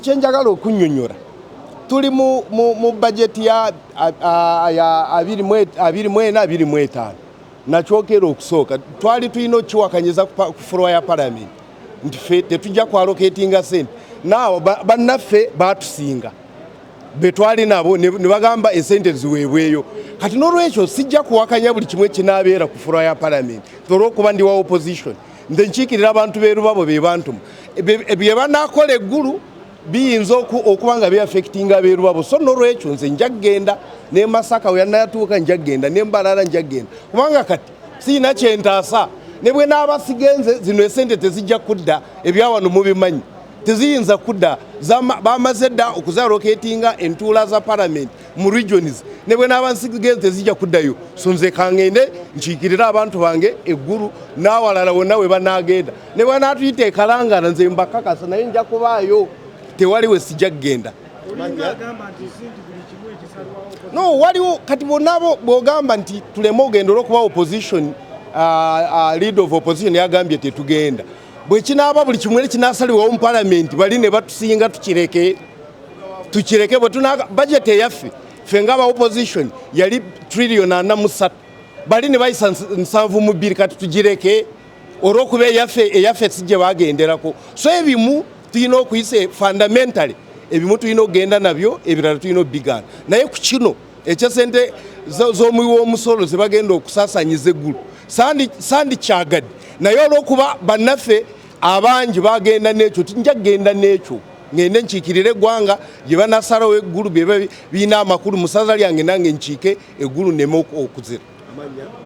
kyenjagala okunnyonnyola tuli mu budget ya 24-25 nakyokera okusooka twali tulina okukiwakanyiza ku floor ya parliament nti ffe tetujja kwaloketinga sente naawo bannaffe baatusinga betwali nabo ne bagamba esente ziweebweyo kati n'olwekyo sijja kuwakanya buli kimwe kinaabeera ku floor ya parliament olw'okuba ndi wa opposition nze nkiikirira abantu beerubabo be bantuma bye banaakola eggulu biyinza okuba nga beaffectinga beerubabo so n'olwekyo nze nja kgenda ne Masaka we yanatuuka nja kgenda ne Mbarara nja kgenda kubanga kati siina kyentaasa ne bwe naaba sigenze zino esente tezijja kudda ebyawano mubimanyi teziyinza kudda bamaze dda okuzaloketinga entuula za parliament mu regions ne bwe naaba nsigenze tezijja kuddayo so nze kangende nkiikirira abantu bange eggulu n'awalala wonna we banaagenda ne bwe naatuyita ekalangana nze mbakakasa naye nja kubaayo tewali we sijja kgenda no waliwo kati bonnabo bw'ogamba nti tuleme ogenda olw'okuba opposition leader of opposition yagambye tetugenda bwe kinaaba buli kimwe kinaasalibwawo mu parliament bali ne batusinga tukireke bwe tunaga budget eyaffe ffe ng'aba opposition yali trillion 43 bali ne bayisa 72 kati tugireke olw'okuba eyaffe si gye bagenderako so ebimu tulina okuyisa fundamentally ebimu tulina okugenda nabyo ebirala tulina obigaana naye ku kino ekyesente z'omuwi w'omusolo ze bagenda okusaasaanyiza eggulu sandi kyagadde naye olw'okuba bannaffe abangi bagenda n'ekyo tinja kgenda n'ekyo ngende nkiikirire eggwanga gye banasalawo eggulu bye birina amakulu mu ssaza lyange nange nkiike eggulu nneme okuzira.